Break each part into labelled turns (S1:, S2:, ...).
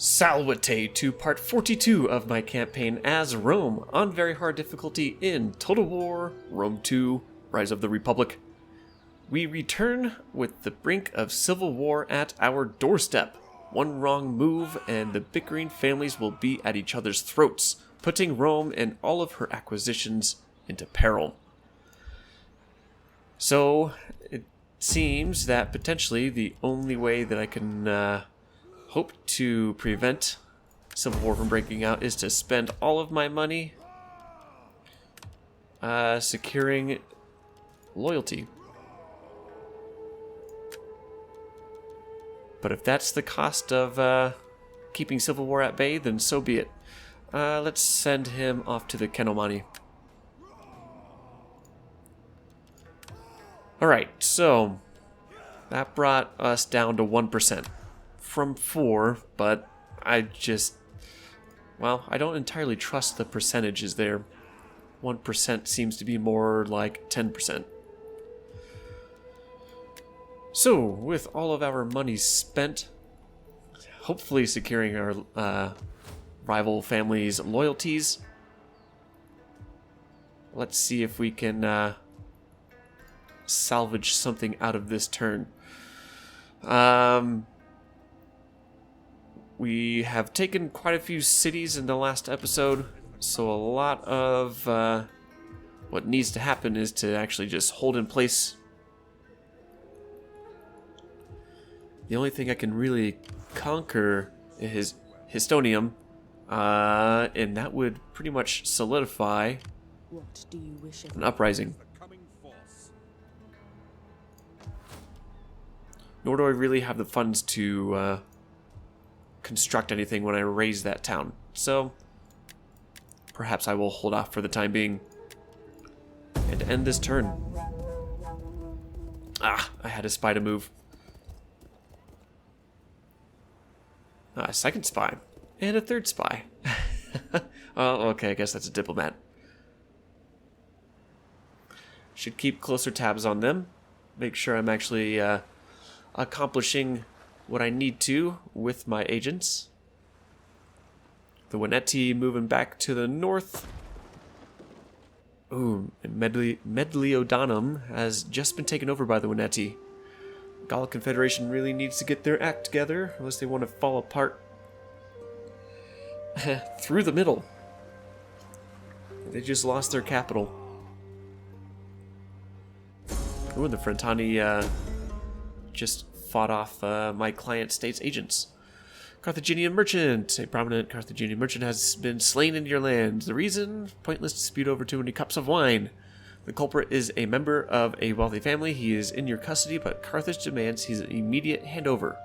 S1: Salvate to part 42 of my campaign as Rome on very hard difficulty in Total War, Rome 2, Rise of the Republic. We return with the brink of civil war at our doorstep. One wrong move and the bickering families will be at each other's throats, putting Rome and all of her acquisitions into peril. So, it seems that potentially the only way that I can hope to prevent civil war from breaking out is to spend all of my money securing loyalty. But if that's the cost of keeping civil war at bay, then so be it. Let's send him off to the Kenomani. Alright, so that brought us down to 1%. From 4, but I don't entirely trust the percentages there. 1% seems to be more like 10%. So, with all of our money spent, hopefully securing our rival family's loyalties, let's see if we can salvage something out of this turn. We have taken quite a few cities in the last episode, so a lot of what needs to happen is to actually just hold in place. The only thing I can really conquer is Histonium, and that would pretty much solidify an uprising. Nor do I really have the funds to construct anything when I raise that town. So, perhaps I will hold off for the time being and end this turn. I had a spy to move. A second spy. And a third spy. Oh, okay, I guess that's a diplomat. Should keep closer tabs on them. Make sure I'm actually accomplishing what I need to with my agents. The Veneti moving back to the north. Ooh, and Medliodanum has just been taken over by the Veneti. Gaul Confederation really needs to get their act together, unless they want to fall apart through the middle. They just lost their capital. Ooh, and the Frentani just fought off my client state's agents. Carthaginian merchant. A prominent Carthaginian merchant has been slain in your land. The reason? Pointless dispute over too many cups of wine. The culprit is a member of a wealthy family. He is in your custody, but Carthage demands his immediate handover.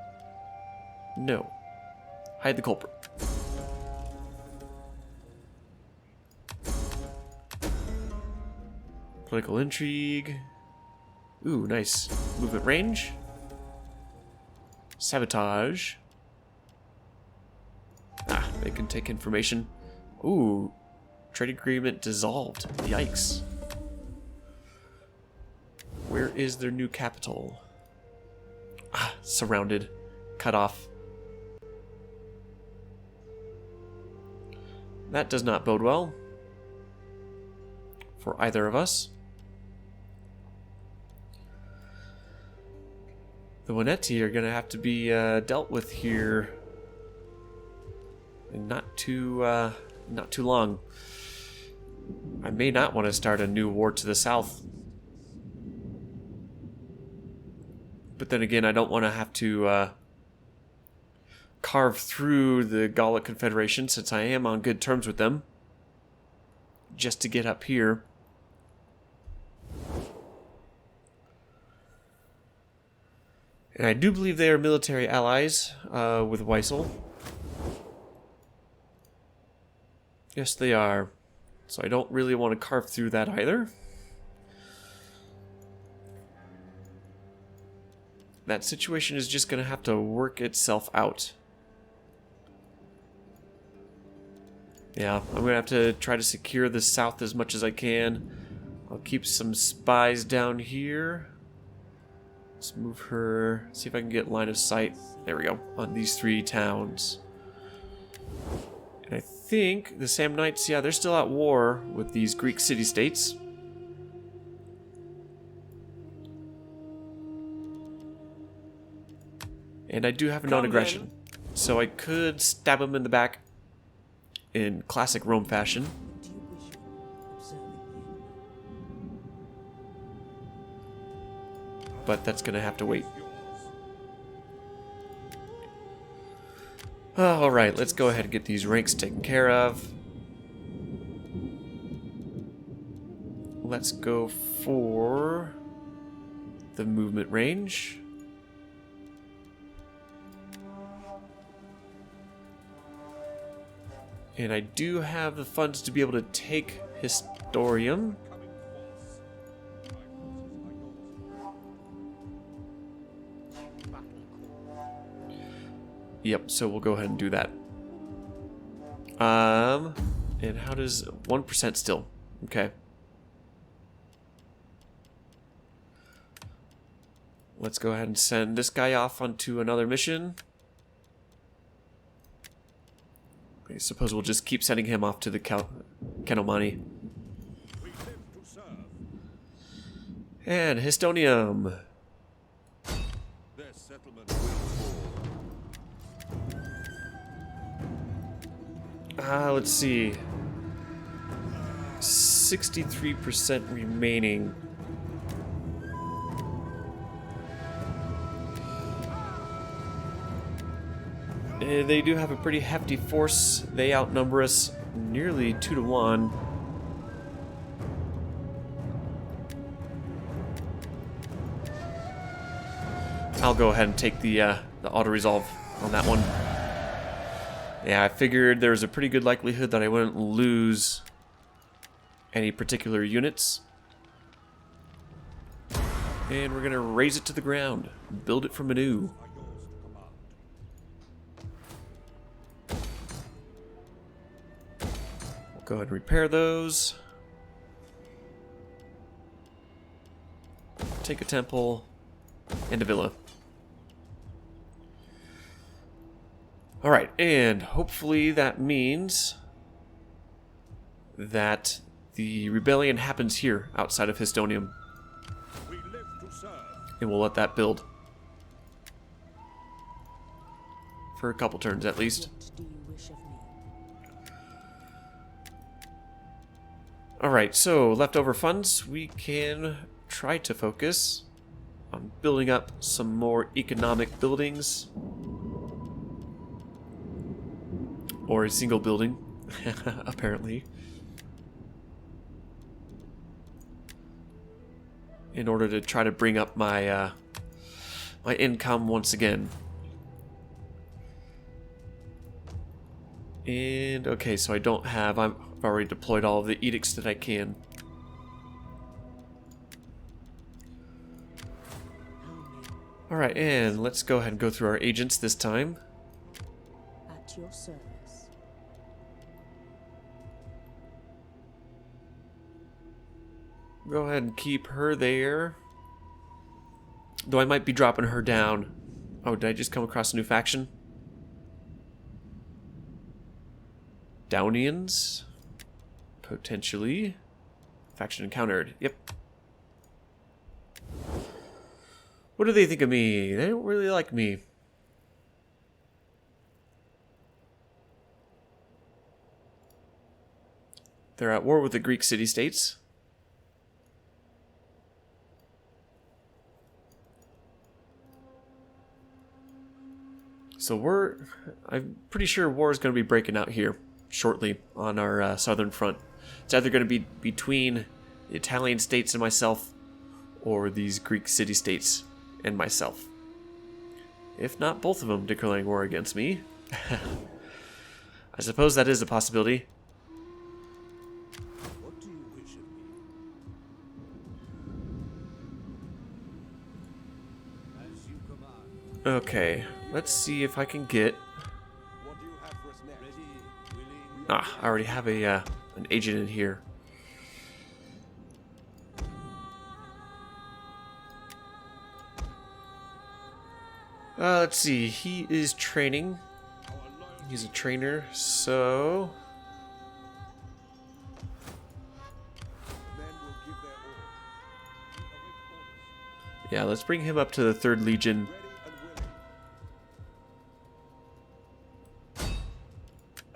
S1: No. Hide the culprit. Political intrigue. Ooh, nice. Movement range. Sabotage. They can take information. Ooh. Trade agreement dissolved. Yikes. Where is their new capital? Surrounded. Cut off. That does not bode well for either of us. The Veneti are going to have to be dealt with here in not too long. I may not want to start a new war to the south. But then again, I don't want to have to carve through the Gallic Confederation, since I am on good terms with them, just to get up here. And I do believe they are military allies with Weissel. Yes, they are. So I don't really want to carve through that either. That situation is just going to have to work itself out. Yeah, I'm going to have to try to secure the south as much as I can. I'll keep some spies down here. Let's move her, see if I can get line of sight. There we go, on these 3 towns. And I think the Samnites, yeah, they're still at war with these Greek city-states. And I do have a non-aggression. So I could stab him in the back in classic Rome fashion. But that's going to have to wait. Alright, let's go ahead and get these ranks taken care of. Let's go for the movement range. And I do have the funds to be able to take Historium. Yep, so we'll go ahead and do that. And how does 1% still? Okay. Let's go ahead and send this guy off onto another mission. I suppose we'll just keep sending him off to the Kenomani. And Histonium. Let's see. 63% remaining. They do have a pretty hefty force. They outnumber us nearly 2 to 1. I'll go ahead and take the auto-resolve on that one. Yeah, I figured there was a pretty good likelihood that I wouldn't lose any particular units. And we're going to raze it to the ground. Build it from anew. We'll go ahead and repair those. Take a temple and a villa. Alright, and hopefully that means that the rebellion happens here, outside of Histonium. And we'll let that build. For a couple turns, at least. Alright, so leftover funds, we can try to focus on building up some more economic buildings. Or a single building, apparently. In order to try to bring up my my income once again. And okay, so I don't have. I've already deployed all of the edicts that I can. All right, and let's go ahead and go through our agents this time.
S2: At your service.
S1: Go ahead and keep her there. Though I might be dropping her down. Oh, did I just come across a new faction? Downians? Potentially. Faction encountered. Yep. What do they think of me? They don't really like me. They're at war with the Greek city-states. So I'm pretty sure war is going to be breaking out here shortly on our southern front. It's either going to be between the Italian states and myself, or these Greek city-states and myself. If not both of them declaring war against me. I suppose that is a possibility.
S3: What do you wish of me? As you command.
S1: Okay, let's see if I can get...
S3: What do you have for us next? Ready, willing.
S1: Ah, I already have an agent in here. Let's see, he is training. He's a trainer, so
S3: Men will give their all. You await orders.
S1: yeah, let's bring him up to the 3rd Legion.
S3: Ready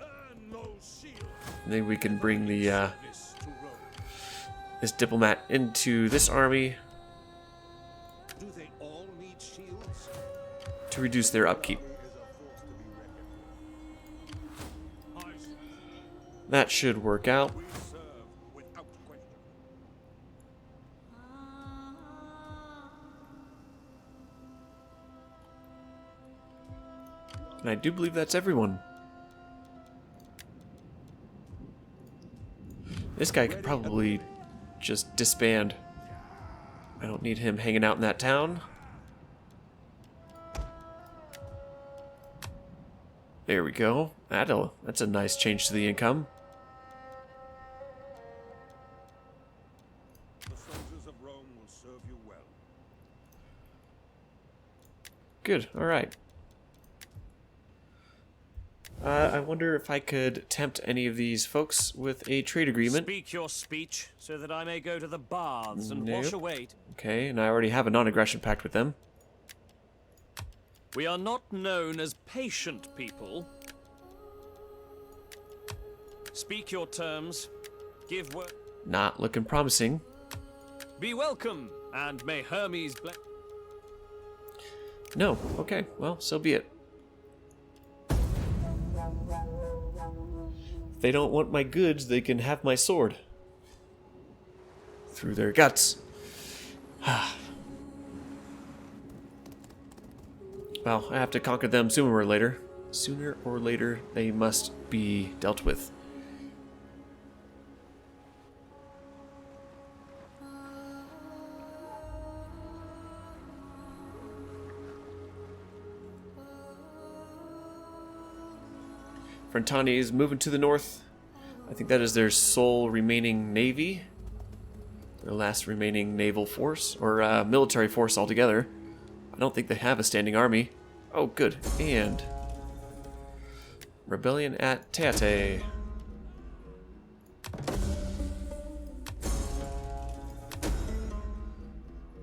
S3: and willing. Earn no shield.
S1: And then we can bring the
S3: This to Rome.
S1: this diplomat into this army
S3: Do they all need shields?
S1: to reduce their upkeep.
S3: Is a force to be reckoned with.
S1: That should work out.
S3: We serve without question.
S1: And I do believe that's everyone. This guy could probably just disband. I don't need him hanging out in that town. There we go. That's a nice change to the income.
S3: The soldiers of Rome will serve you well.
S1: Good, alright. I wonder if I could tempt any of these folks with a trade agreement.
S4: Speak your speech, so that I may go to the baths and
S1: Nope.
S4: wash away.
S1: Okay, and I already have a non-aggression pact with them.
S4: We are not known as patient people. Speak your terms. Give word.
S1: Not looking promising.
S4: Be welcome, and may Hermes bless.
S1: No, okay, well, so be it. If they don't want my goods, they can have my sword. Through their guts. Well, I have to conquer them sooner or later. Sooner or later, they must be dealt with. Frentani is moving to the north. I think that is their sole remaining navy. Their last remaining naval force, or military force altogether. I don't think they have a standing army. Oh, good. And rebellion at Teate.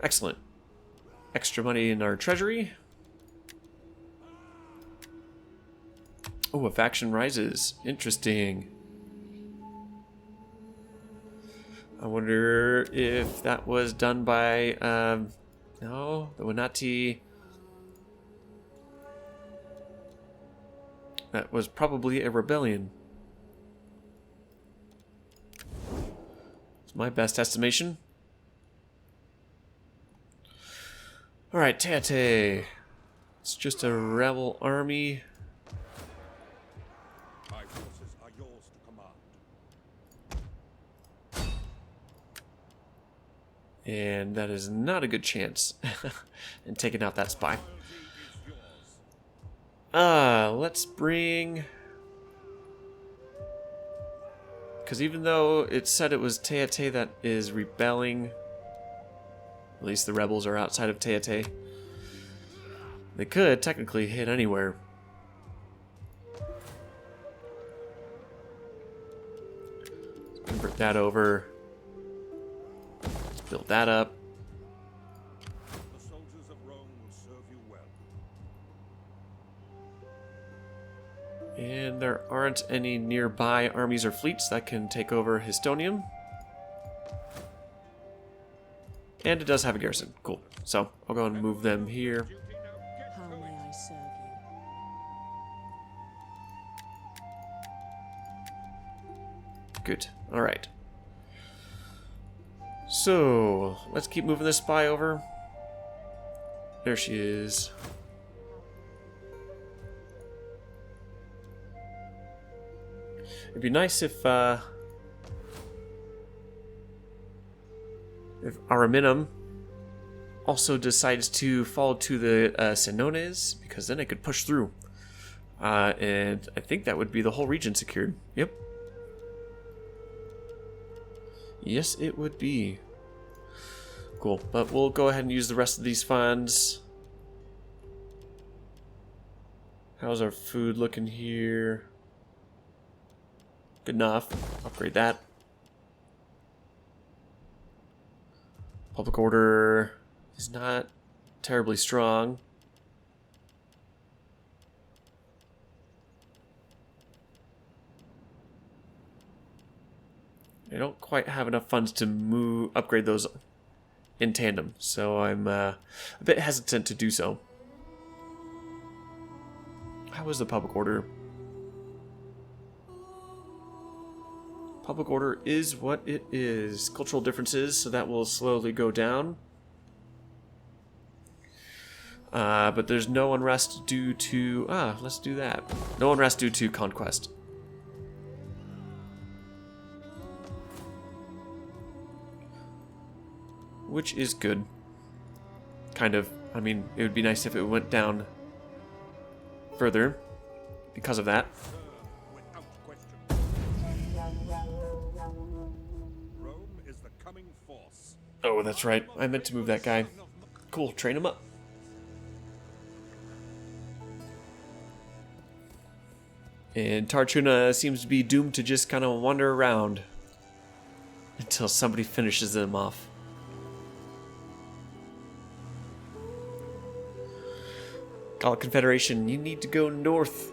S1: Excellent. Extra money in our treasury. Oh, a faction rises. Interesting. I wonder if that was done by, no, the Veneti. That was probably a rebellion. It's my best estimation. Alright, Teate. It's just a rebel army.
S3: My forces are yours to command.
S1: And that is not a good chance in taking out that spy. Let's bring... Because even though it said it was Teate that is rebelling, at least the rebels are outside of Teate, they could technically hit anywhere. Let's convert that over. Let's build that up.
S3: The soldiers of Rome will serve you well.
S1: And there aren't any nearby armies or fleets that can take over Histonium. And it does have a garrison. Cool. So I'll go and move them here.
S2: How may I serve you?
S1: Good. Alright. So let's keep moving this spy over. There she is. It'd be nice if Araminum also decides to fall to the Senones, because then I could push through. And I think that would be the whole region secured. Yep. Yes, it would be. Cool, but we'll go ahead and use the rest of these funds. How's our food looking here? Good enough. Upgrade that. Public order is not terribly strong. I don't quite have enough funds to upgrade those in tandem, so I'm a bit hesitant to do so. How is the public order? Public order is what it is. Cultural differences, so that will slowly go down. But there's no unrest due to... let's do that. No unrest due to conquest. Which is good. Kind of. I mean, it would be nice if it went down further because of that.
S3: Without question. Rome is the coming force.
S1: Oh, that's right. I meant to move that guy. Cool, train him up. And Tarchuna seems to be doomed to just kind of wander around until somebody finishes them off. Gallic Confederation, you need to go north.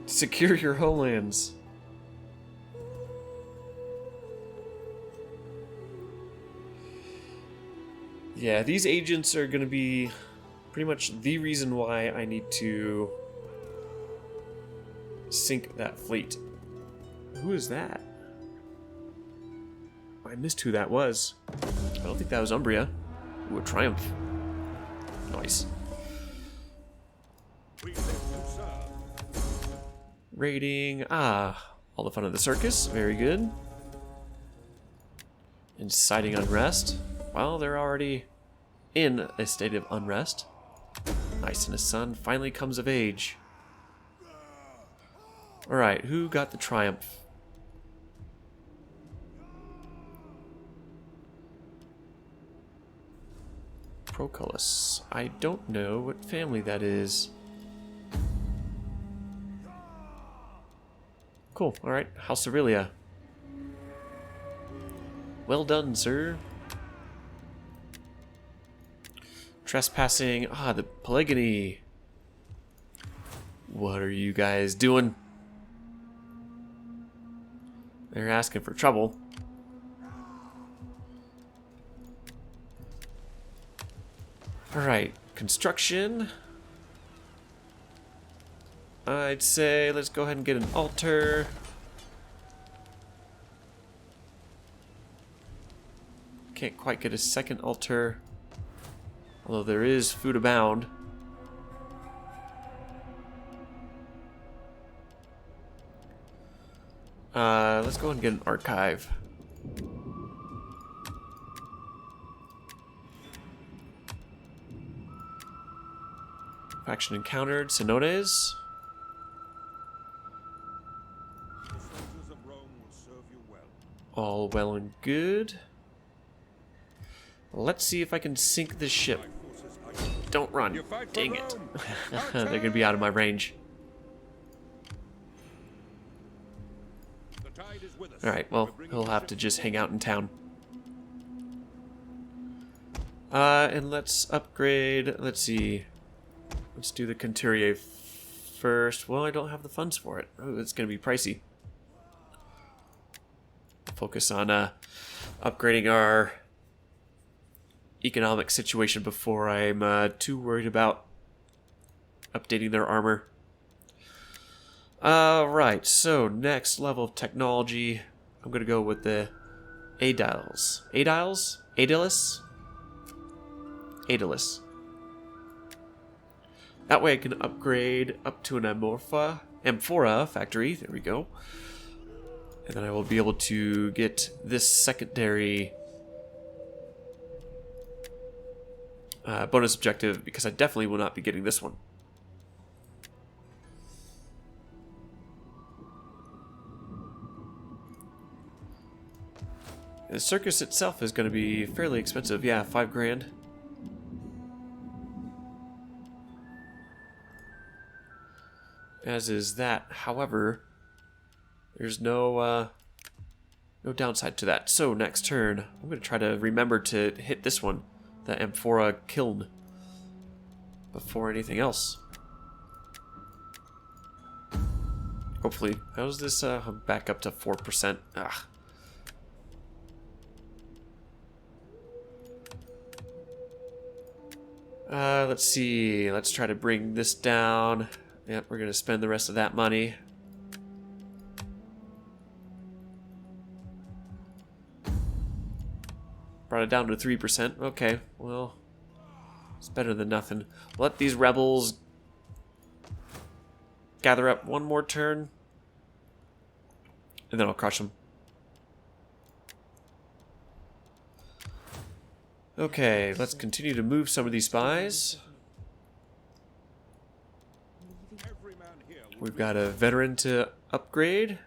S1: Secure your homelands. Yeah, these agents are going to be pretty much the reason why I need to sink that fleet. Who is that? I missed who that was. I don't think that was Umbria. Ooh, a Triumph. Nice.
S3: We live to serve.
S1: Raiding. All the fun of the circus. Very good. Inciting unrest. Well, they're already in a state of unrest. Nice, and his son finally comes of age. Alright, who got the triumph? Proculus. I don't know what family that is. Cool, alright. House Aurelia. Well done, sir. Trespassing. The Paeligni. What are you guys doing? They're asking for trouble. Alright, construction. I'd say let's go ahead and get an altar. Can't quite get a second altar. Although there is food abound. Let's go ahead and get an archive. Faction encountered. Cenotes.
S3: The soldiers of Rome will serve you well.
S1: All well and good. Let's see if I can sink this ship.
S3: My forces are...
S1: Don't run.
S3: You fight for
S1: Dang it.
S3: Rome.
S1: They're going to be out of my range.
S3: The tide is with us.
S1: Alright, well,
S3: We're bringing
S1: he'll
S3: the
S1: have
S3: ship
S1: to just
S3: to
S1: hang
S3: Rome.
S1: out in town. And let's upgrade. Let's see. Let's do the Conturier first. Well, I don't have the funds for it. Oh, it's going to be pricey. Focus on upgrading our economic situation before I'm too worried about updating their armor. Right, so next level of technology, I'm going to go with the Aediles. Aediles? Aedilis? Aedilis. That way I can upgrade up to an Amphora factory. There we go. And then I will be able to get this secondary bonus objective, because I definitely will not be getting this one. The circus itself is going to be fairly expensive. Yeah, 5 grand. as is that. However, there's no downside to that. So next turn, I'm going to try to remember to hit this one, the Amphora Kiln, before anything else. Hopefully. How's this back up to 4%? Ah. Let's see. Let's try to bring this down. Yep, we're going to spend the rest of that money. Brought it down to 3%. Okay, well, it's better than nothing. Let these rebels gather up one more turn, and then I'll crush them. Okay, let's continue to move some of these spies. We've got a veteran to upgrade.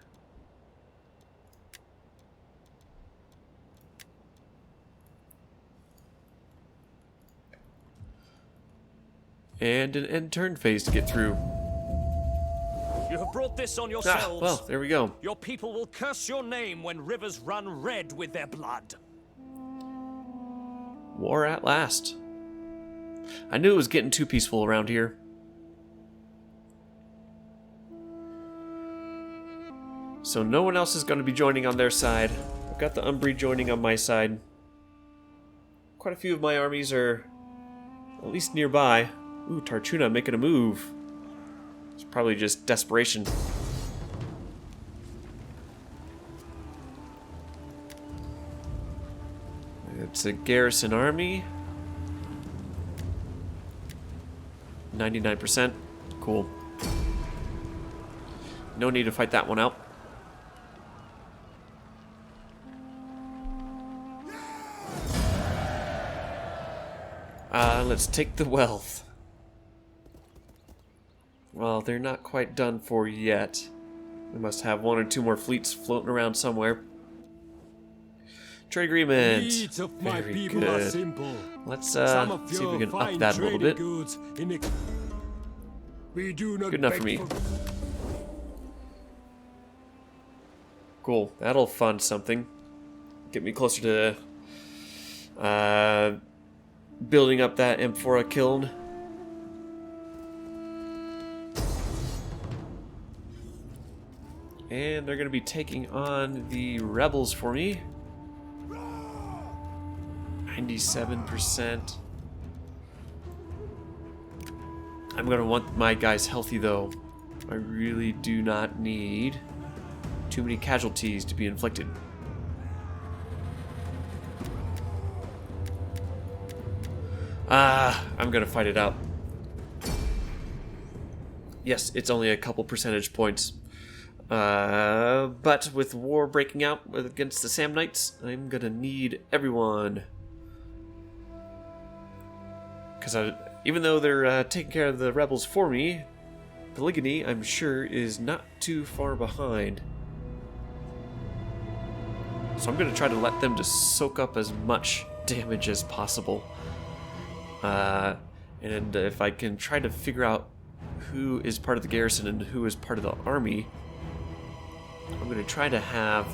S1: And an end turn phase to get through.
S4: You have brought this on yourselves.
S1: Well, there we go.
S4: Your people will curse your name when rivers run red with their blood.
S1: War at last. I knew it was getting too peaceful around here. So no one else is going to be joining on their side. I've got the Umbri joining on my side. Quite a few of my armies are at least nearby. Ooh, Tarchuna making a move. It's probably just desperation. It's a garrison army. 99%. Cool. No need to fight that one out. Let's take the wealth. Well, they're not quite done for yet. We must have one or two more fleets floating around somewhere. Trade agreement. Very good. Let's see if we can up that a little bit. Good enough for me. Cool. That'll fund something. Get me closer to building up that Amphora Kiln. And they're going to be taking on the rebels for me. 97%. I'm going to want my guys healthy, though. I really do not need too many casualties to be inflicted. I'm going to fight it out. Yes, it's only a couple percentage points. But with war breaking out against the Samnites, I'm going to need everyone. Because even though they're taking care of the rebels for me, Paeligni, I'm sure, is not too far behind. So I'm going to try to let them just soak up as much damage as possible. And if I can try to figure out who is part of the garrison and who is part of the army, I'm going to try to have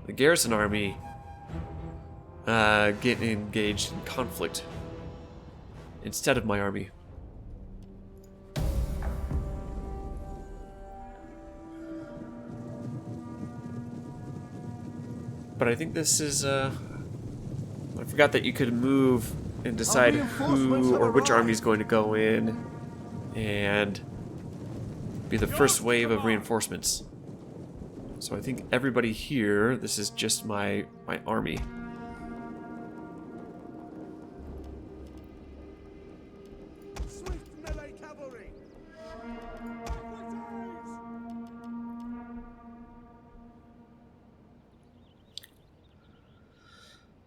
S1: the garrison army get engaged in conflict instead of my army. But I think this is, I forgot that you could move and decide who or which army is going to go in and be the first wave of reinforcements. So I think everybody here, this is just my army.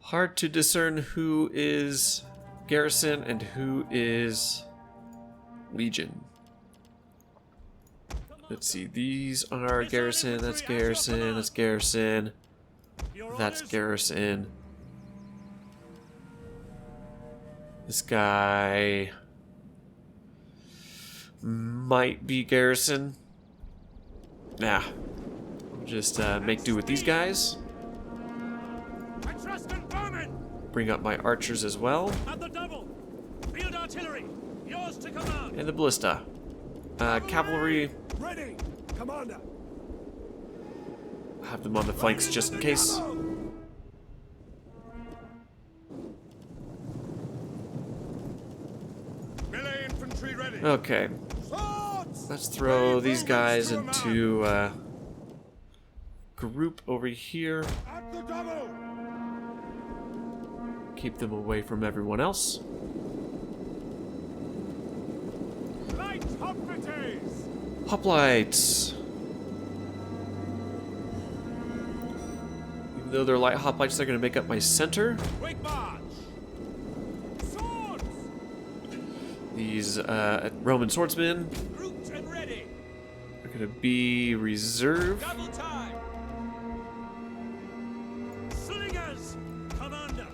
S1: Hard to discern who is garrison and who is legion. Let's see, these are garrison, that's garrison, that's garrison, that's garrison. This guy might be garrison. Nah. Just make do with these guys.
S4: Etruscan bowmen!
S1: Bring up my archers as well.
S4: At the double! Field artillery! Yours to command!
S1: And the ballista. Cavalry.
S3: Ready, Commander.
S1: Have them on the flanks just in case.
S3: Melee infantry ready.
S1: Okay.
S3: Swords!
S1: Let's throw these guys into group over here.
S3: At the double.
S1: Keep them away from everyone else.
S3: Light hoplites.
S1: Hoplites. Even though they're light hoplites, they're going to make up my center.
S3: Quick march. Swords.
S1: These Roman swordsmen
S3: Grouped and ready.
S1: are going to be reserve.
S3: Double time.
S4: Slingers! Commander!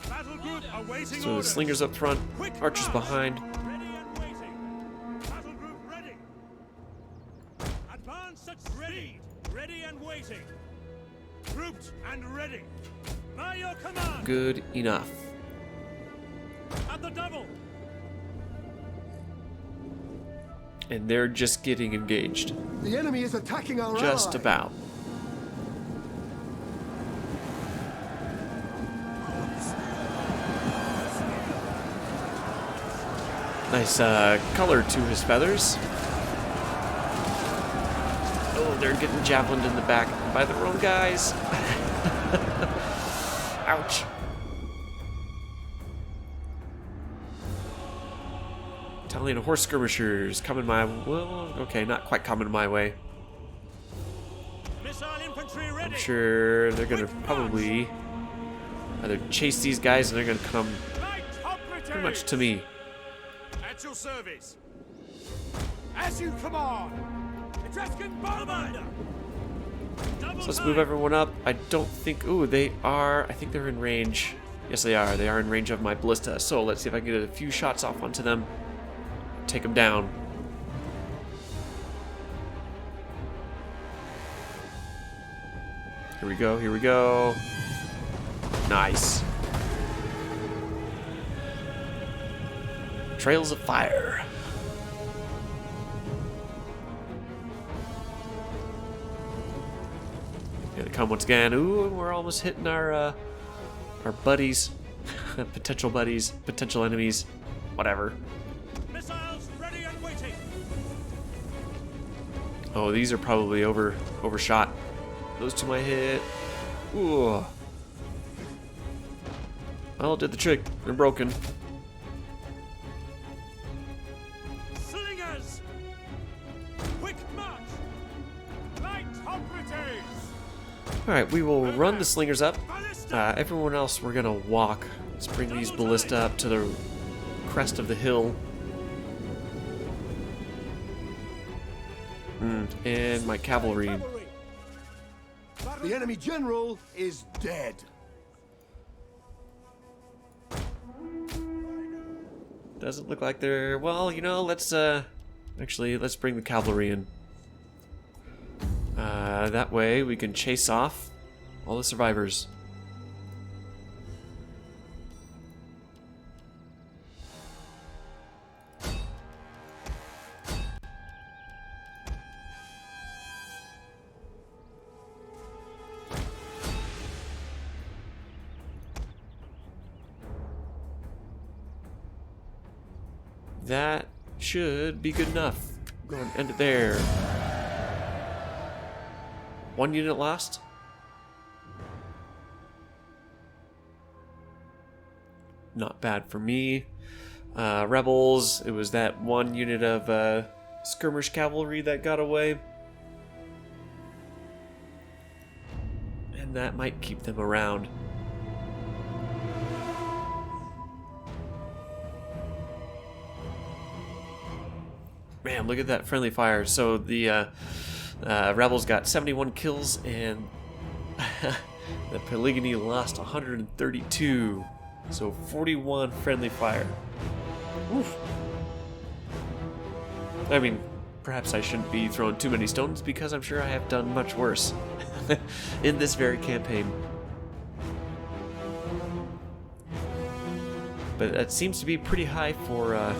S3: Battle group awaiting
S1: So the
S3: orders.
S1: slingers up front,
S3: Quick
S1: archers
S3: march.
S1: behind.
S3: Ready and waiting. Battle group ready. Advance at speed. Ready and waiting. Grouped and ready. By your command.
S1: Good enough.
S3: At the double.
S1: And they're just getting engaged.
S5: The enemy is attacking our
S1: Just
S5: ally.
S1: about. Nice color to his feathers. Oh, they're getting javelined in the back by their own guys. Ouch. Italian horse skirmishers coming my well, okay, not quite coming my way.
S3: Missile infantry ready.
S1: I'm sure they're gonna probably either chase these guys and they're gonna come
S3: Light hoplites.
S1: pretty much to me.
S3: At your service. As you command. Etruscan bomber.
S1: So let's move everyone up. I don't think. Ooh, they are. I think they're in range. Yes, they are. They are in range of my ballista. So let's see if I can get a few shots off onto them. Take them down. Here we go. Here we go. Nice. Trails of fire. Here they come once again. Ooh, we're almost hitting our buddies, potential buddies, potential enemies, whatever.
S3: Missiles ready and waiting.
S1: Oh, these are probably overshot. Those two might hit. Ooh. Well, did the trick. They're broken.
S3: Slingers. Quick march. Light hoplites.
S1: All right, we will run the slingers up. Everyone else, we're gonna walk. Let's bring these ballista up to the crest of the hill. And my cavalry.
S5: The enemy general is dead.
S1: Doesn't look like they're well. You know, let's actually let's bring the cavalry in. That way we can chase off all the survivors. That should be good enough. Go and end it there. 1 unit lost. Not bad for me. Rebels, it was that 1 unit of skirmish cavalry that got away. And that might keep them around. Man, look at that friendly fire. So the rebels got 71 kills and the Paeligni lost 132. So 41 friendly fire. Oof. I mean, perhaps I shouldn't be throwing too many stones because I'm sure I have done much worse in this very campaign. But that seems to be pretty high for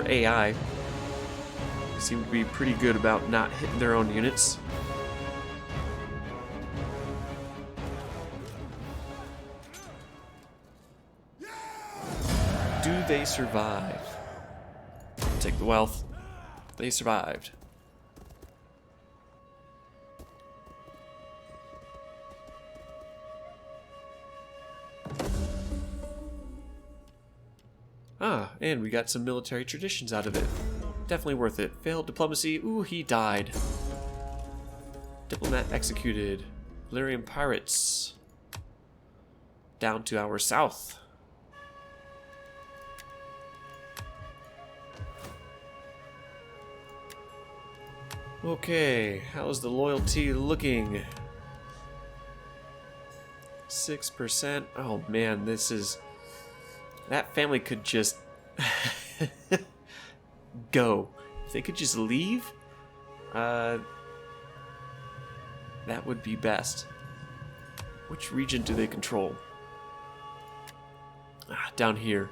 S1: AI. They seem to be pretty good about not hitting their own units. Do they survive? Take the wealth. They survived. Ah, and we got some military traditions out of it. Definitely worth it. Failed diplomacy. Ooh, he died. Diplomat executed. Valyrian pirates. Down to our south. Okay, how's the loyalty looking? 6%. Oh man, this is... That family could just go. If they could just leave, that would be best. Which region do they control? Down here.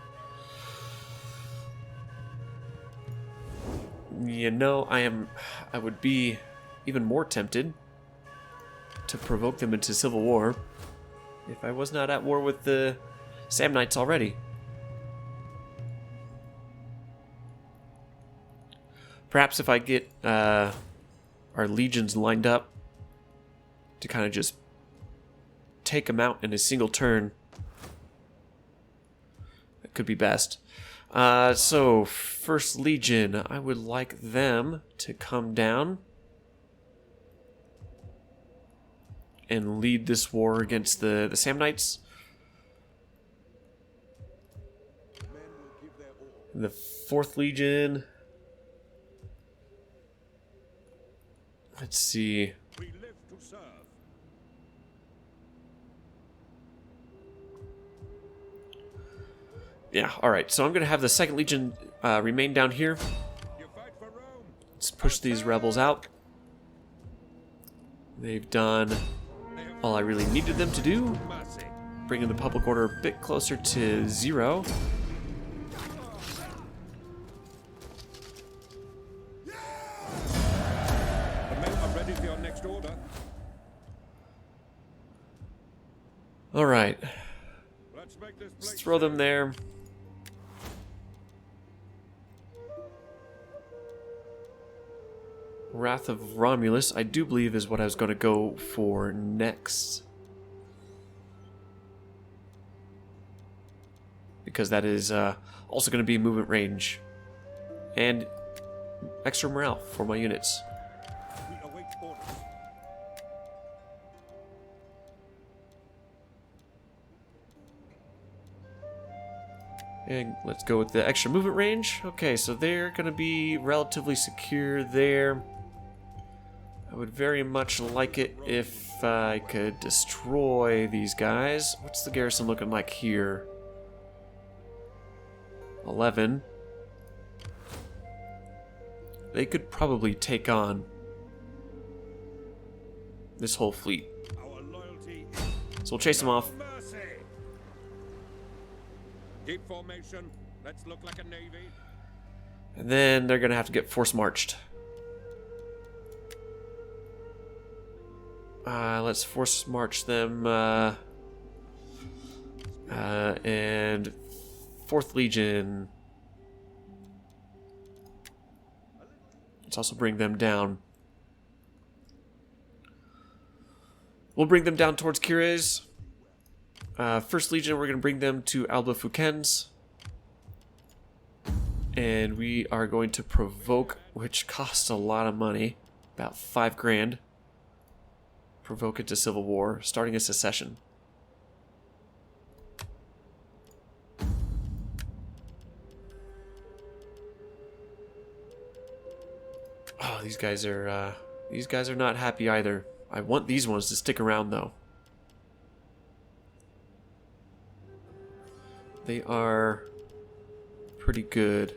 S1: You know, I would be even more tempted to provoke them into civil war if I was not at war with the Samnites already. Perhaps if I get our legions lined up to kind of just take them out in a single turn, that could be best. So, First Legion, I would like them to come down and lead this war against the Samnites. And the 4th Legion... Let's see.
S3: We live to serve.
S1: Yeah, alright. So I'm going to have the 2nd Legion remain down here.
S3: You fight for Rome.
S1: Let's push these rebels out. They've done all I really needed them to do.
S3: Mercy.
S1: Bringing the public order a bit closer to 0. Alright. Let's throw them there. Wrath of Romulus, I do believe, is what I was going to go for next. Because that is also going to be movement range. And extra morale for my units.
S3: We await orders.
S1: And let's go with the extra movement range. Okay, so they're going to be relatively secure there. I would very much like it if I could destroy these guys. What's the garrison looking like here? 11. They could probably take on this whole fleet.
S3: Our loyalty.
S1: So we'll chase them off.
S3: Mercy. Keep formation. Let's look like a navy.
S1: And then they're going to have to get force marched. Let's force march them. And 4th Legion. Let's also bring them down. We'll bring them down towards Kires. 1st Legion, we're going to bring them to Alba Fouquens. And we are going to provoke, which costs a lot of money. About 5 grand. Provoke it to civil war, starting a secession. Oh, these guys are not happy either. I want these ones to stick around though. They are pretty good.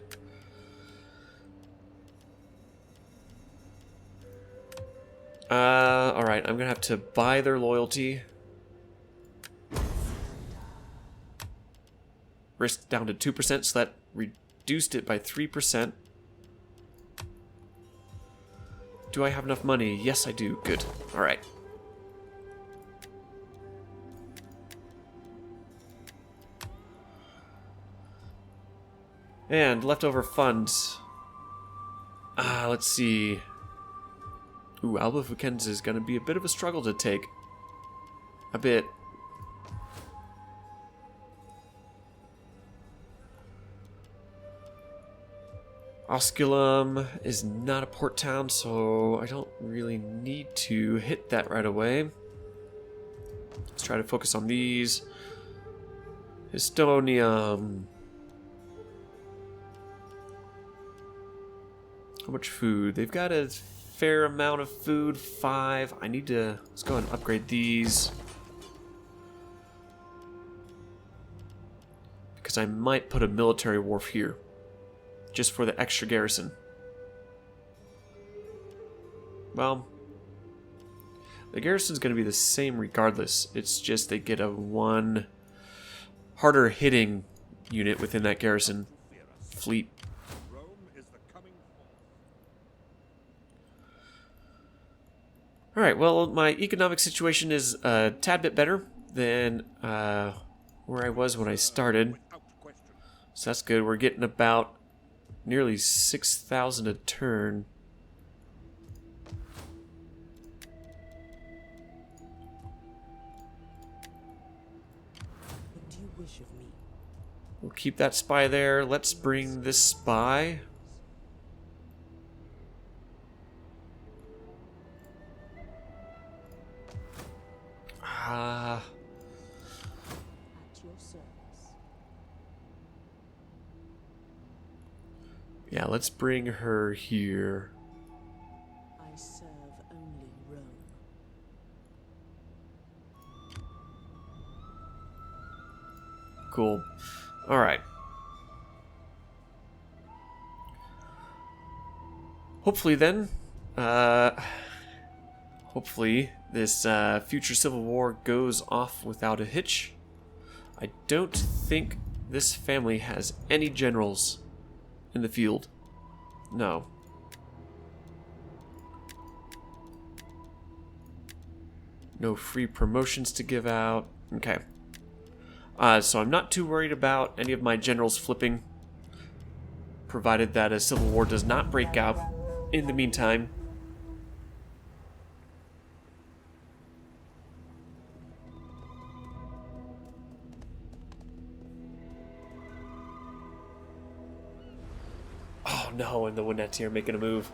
S1: Alright, I'm gonna have to buy their loyalty. Risk down to 2%, so that reduced it by 3%. Do I have enough money? Yes, I do. Good. Alright. And leftover funds. Let's see. Ooh, Alba Vicenza is going to be a bit of a struggle to take. A bit. Osculum is not a port town, so I don't really need to hit that right away. Let's try to focus on these. Histonium. How much food? They've got a fair amount of food. 5. I need to... Let's go and upgrade these. Because I might put a military wharf here. Just for the extra garrison. Well, the garrison's going to be the same regardless. It's just they get a 1 harder hitting unit within that garrison fleet. Alright, well, my economic situation is a tad bit better than where I was when I started. So that's good. We're getting about nearly 6,000 a turn.
S2: What do you wish of me?
S1: We'll keep that spy there. Let's bring this spy.
S2: At your service.
S1: Yeah, let's bring her here.
S2: I serve only Rome.
S1: Cool. Alright. Hopefully then, hopefully this future civil war goes off without a hitch. I don't think this family has any generals in the field. No. No free promotions to give out. Okay. So I'm not too worried about any of my generals flipping, provided that a civil war does not break out in the meantime. Oh no, and the Veneti are making a move.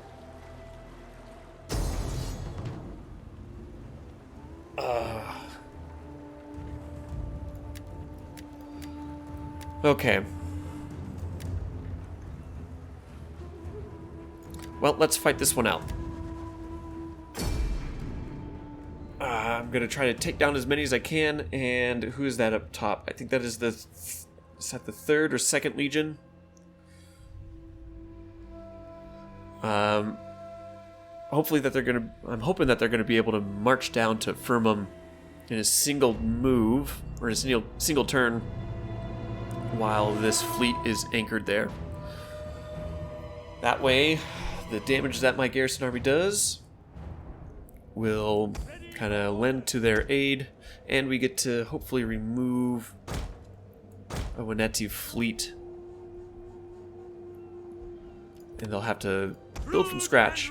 S1: Okay. Well, let's fight this one out. I'm gonna try to take down as many as I can, and who is that up top? I think that is the... Is that the 3rd or 2nd Legion? Hopefully that they're gonna... I'm hoping that they're gonna be able to march down to Firmum in a single move, or a single turn, while this fleet is anchored there. That way, the damage that my garrison army does will kind of lend to their aid, and we get to hopefully remove a Veneti fleet. And they'll have to build from scratch.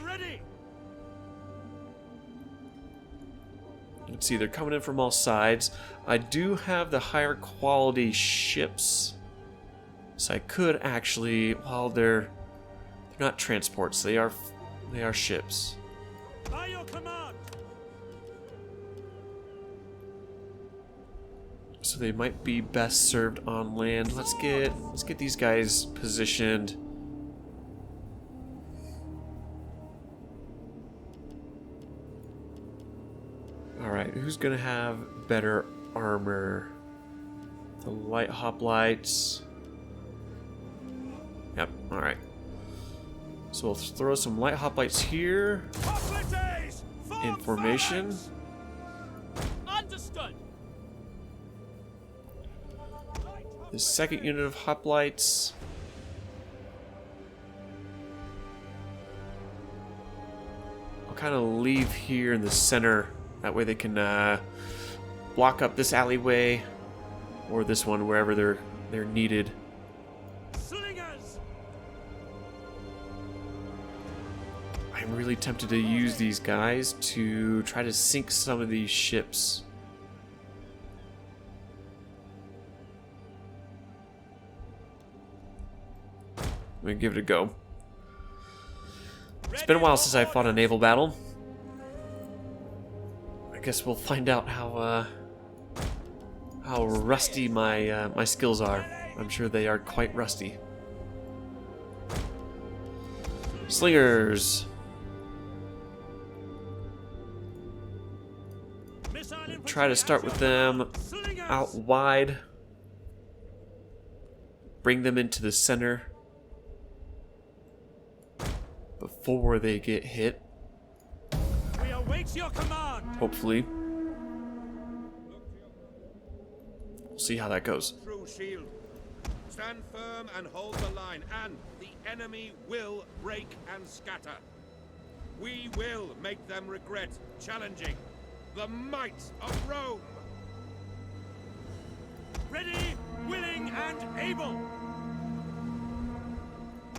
S1: You can see they're coming in from all sides. I do have the higher quality ships, so I could actually, well, they're not transports. They are ships.
S3: By your command.
S1: So they might be best served on land. Let's get these guys positioned. Alright, who's gonna have better armor? The light hoplites. Yep, alright. So we'll throw some light hoplites here.
S3: Hoplites,
S1: In formation.
S4: Understood.
S1: The second unit of hoplites. I'll kind of leave here in the center. That way they can block up this alleyway or this one wherever they're needed.
S3: Slingers!
S1: I'm really tempted to use these guys to try to sink some of these ships. I'm gonna give it a go. It's been a while since I fought a naval battle. I guess we'll find out how rusty my my skills are. I'm sure they are quite rusty. Slingers. Try to start with them out wide. Bring them into the center before they get hit.
S3: We await your command.
S1: Hopefully. We'll see how that goes.
S6: True shield. Stand firm and hold the line, and the enemy will break and scatter. We will make them regret challenging the might of Rome.
S3: Ready, willing, and able.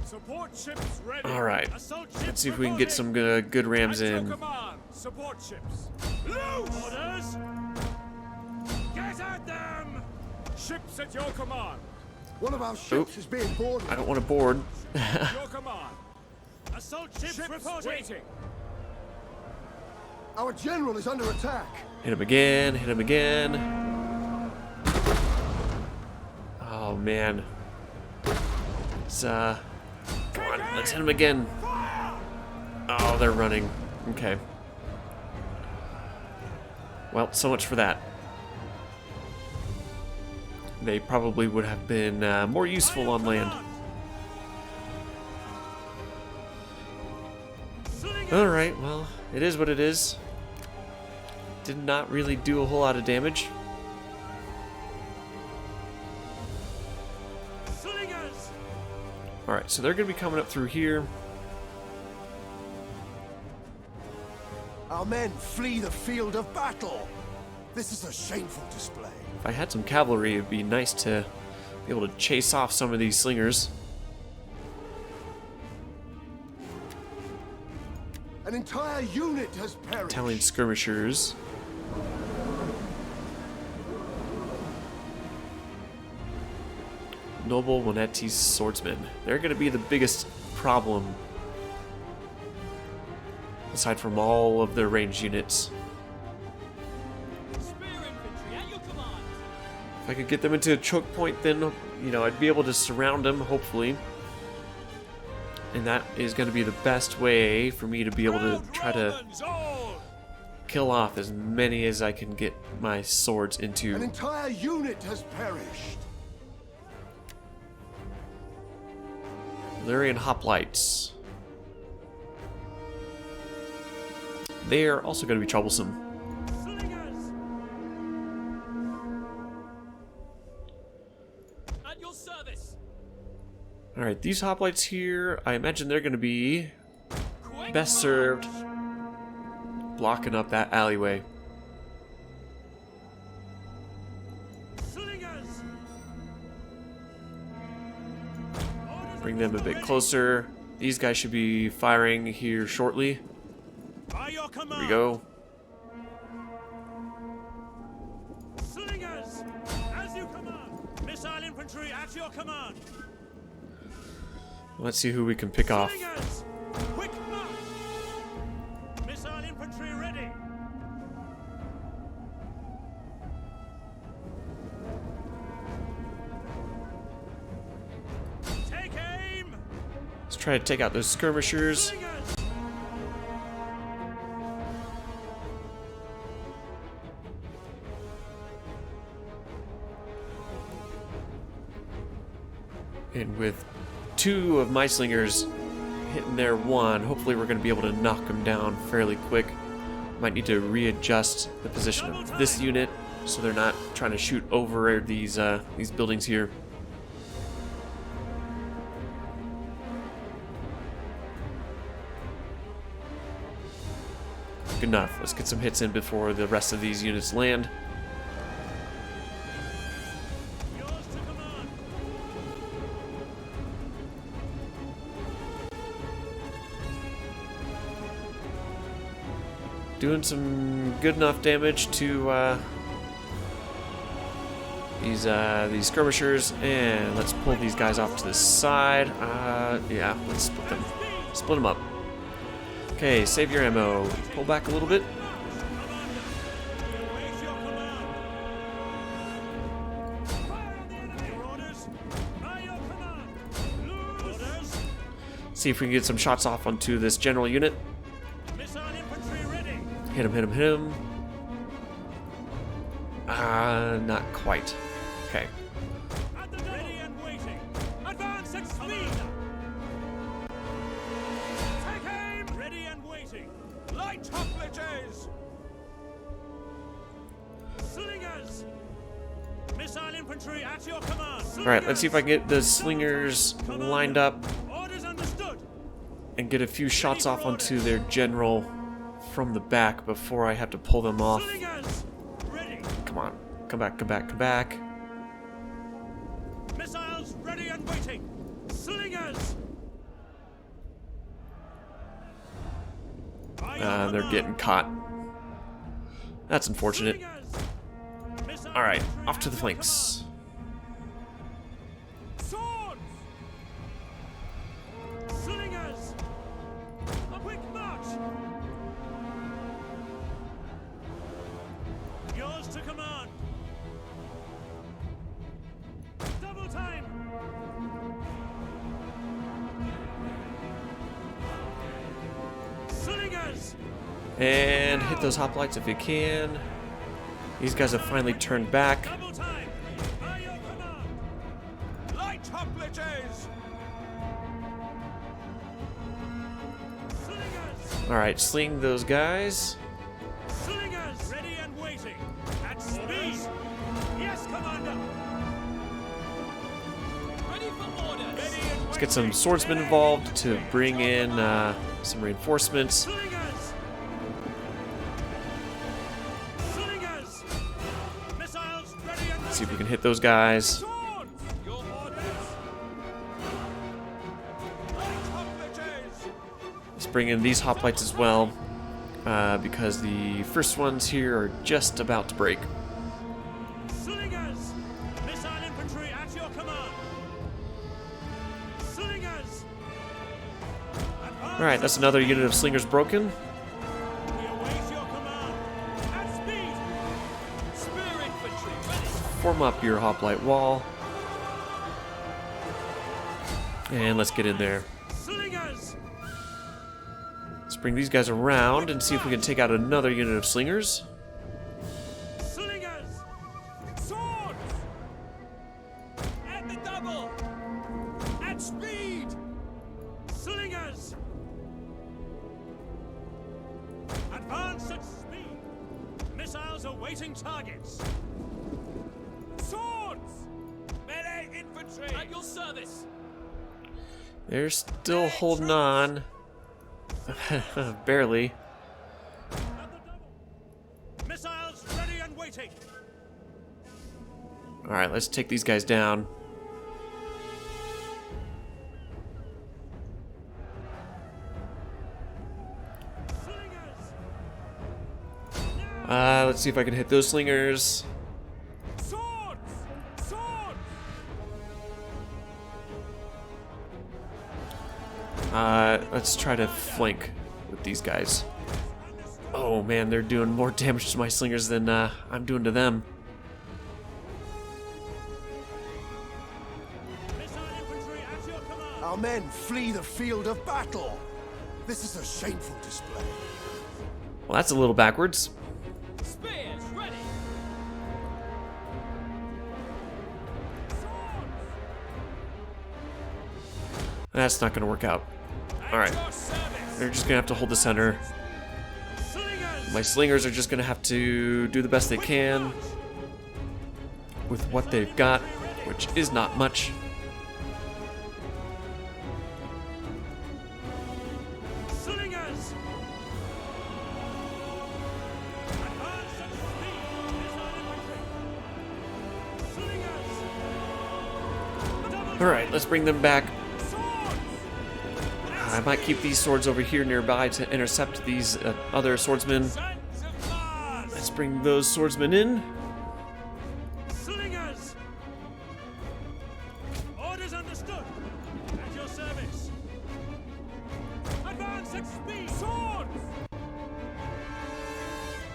S3: Support ships ready.
S1: All right.
S3: Assault ships
S1: Let's see if we can get some good rams
S3: At your
S1: in.
S3: command. Support ships. Loose! Orders. Get at them. Ships at your command.
S5: One of our ships is being boarded.
S1: I don't want to board.
S3: Your command. Assault ships reporting. Waiting.
S5: Our general is under attack.
S1: Hit him again. Hit him again. Oh man. It's come on, let's hit him again. Oh, they're running. Okay. Well, so much for that. They probably would have been more useful on land. Alright, well, it is what it is. Did not really do a whole lot of damage. Alright, so they're going to be coming up through here.
S5: Our men flee the field of battle. This is a shameful display.
S1: If I had some cavalry, it'd be nice to be able to chase off some of these slingers.
S5: An entire unit has perished.
S1: Italian skirmishers. Noble Veneti's swordsmen. They're going to be the biggest problem. Aside from all of their ranged units.
S4: Spear infantry at your command.
S1: If I could get them into a choke point, then, you know, I'd be able to surround them, hopefully. And that is going to be the best way for me to be able to try to kill off as many as I can get my swords
S5: An
S1: into.
S5: entire unit has perished.
S1: Illyrian hoplites. They are also going to be troublesome.
S4: At your service.
S1: Alright, these hoplites here, I imagine they're going to be best served blocking up that alleyway. Bring them a bit closer. These guys should be firing here shortly.
S3: By your
S1: Here
S3: command.
S1: we go.
S3: Slingers, as you command. Missile infantry at your command.
S1: Let's see who we can pick off.
S3: Slingers, quick march. Missile infantry ready. Take aim.
S1: Let's try to take out those skirmishers.
S3: Slingers.
S1: And with two of my slingers hitting their one, hopefully we're going to be able to knock them down fairly quick. Might need to readjust the position of this unit so they're not trying to shoot over these buildings here. Good enough. Let's get some hits in before the rest of these units land. Doing some good enough damage to these skirmishers, and let's pull these guys off to the side. Yeah, let's split them up. Okay, save your ammo. Pull back a little bit. See if we can get some shots off onto this general unit. Hit him, hit him, hit him. Not quite. Okay.
S3: Ready and waiting. Advance at speed. Take aim. Ready and waiting. Light hoplites. Slingers. Missile infantry at your command.
S1: Alright, let's see if I can get the slingers lined up
S3: Orders understood.
S1: and get a few shots off onto their general from the back before I have to pull them off.
S3: Slingers. Ready.
S1: Come on. Come back, come back, come back.
S3: Missiles ready and waiting. Slingers.
S1: They're getting caught. That's unfortunate. Alright, off to the flanks.
S3: Swords. Slingers. A quick march. Yours to command. Double time. Slingers.
S1: And hit those hoplites if you can. These guys have finally turned back.
S3: Double time. By your command.
S6: Light hoplites.
S3: Slingers.
S1: Alright, sling those guys.
S3: Slingers. Ready and waiting. At speed. Yes, Commander. Ready for orders. Ready and
S1: Let's get some swordsmen involved to bring in some reinforcements.
S3: Slingers. Slingers. Missiles ready and
S1: See if we can hit those guys.
S3: swords. Your orders.
S6: Light hoplites.
S1: Let's bring in these hoplites as well, because the first ones here are just about to break.
S3: Slingers. Missile infantry at your command. Slingers.
S1: Alright, that's another unit of slingers broken.
S3: We await your command. At speed. Spear infantry ready.
S1: Form up your hoplite wall. And let's get in there.
S3: Slingers.
S1: Let's bring these guys around and see if we can take out another unit of slingers.
S3: Slingers. Swords. At the double. At speed. Slingers. Advance at speed. Missiles awaiting targets. Swords. Melee infantry. At your service.
S1: They're still holding on. Barely.
S3: At the double. Missiles ready and waiting.
S1: Alright, let's take these guys down.
S3: Slingers.
S1: Let's see if I can hit those slingers.
S3: Swords. Swords.
S1: Let's try to flank with these guys. Oh man, they're doing more damage to my slingers than I'm doing to them.
S3: Missile infantry at your command.
S5: Our men flee the field of battle. This is a shameful display.
S1: Well, that's a little backwards.
S3: Spears ready.
S1: That's not going to work out. Alright,
S3: Your service.
S1: they're just going to have to hold the center.
S3: Slingers.
S1: My slingers are just gonna have to do the best they can with what they've got, which is not much.
S3: Slingers! Advance at speed! Missile infantry! Slingers!
S1: Alright, let's bring them back.
S3: Swords!
S1: I might keep these swords over here nearby to intercept these other swordsmen.
S3: Sons of Mars!
S1: Let's bring those swordsmen in.
S3: Slingers! Orders understood! At your service! Advance at speed! Swords!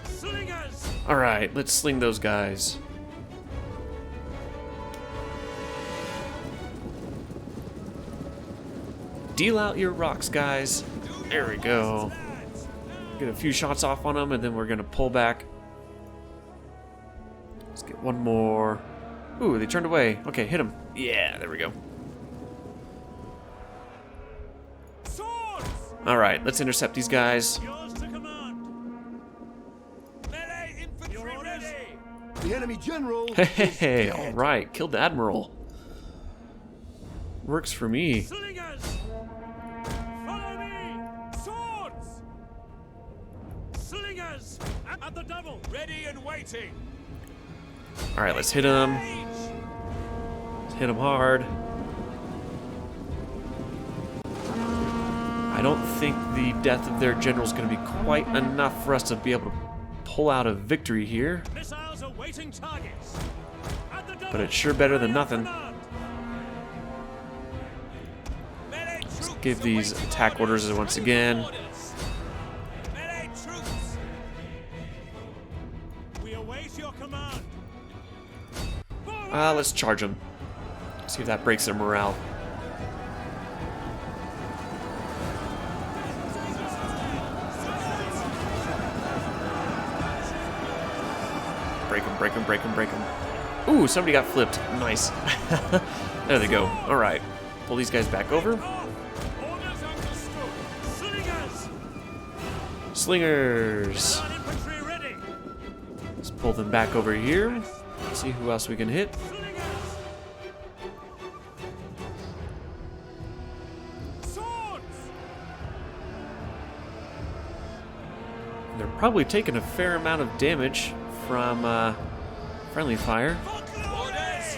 S3: Slingers!
S1: Alright, let's sling those guys. Deal out your rocks, guys. There we go. Get a few shots off on them, and then we're gonna pull back. Let's get one more. Ooh, they turned away. Okay, hit them. Yeah, there we go.
S3: Swords!
S1: Alright, let's intercept these guys.
S3: Yours to command! Melee infantry ready!
S5: The enemy general.
S1: Hey, alright, killed the admiral. Works for me.
S3: Slingers! Follow me! Swords! Slingers! At the double! Ready and waiting!
S1: Alright, let's hit them. Let's hit them hard. I don't think the death of their general is going to be quite enough for us to be able to pull out a victory here.
S3: Missiles awaiting targets! At the double!
S1: But it's sure better than
S3: Fire
S1: nothing.
S3: command! Melee troops
S1: Give these
S3: awaiting
S1: attack orders once again.
S3: Melee troops! We await your command!
S1: Let's charge them. See if that breaks their morale. Break them, break them, break them, break them. Ooh, somebody got flipped. Nice. There they go. Alright. Pull these guys back over.
S3: Orders understood! Slingers!
S1: Slingers.
S3: Missile infantry ready!
S1: Let's pull them back over here. See who else we can hit.
S3: Slingers! Swords!
S1: They're probably taking a fair amount of damage from friendly fire.
S3: Orders!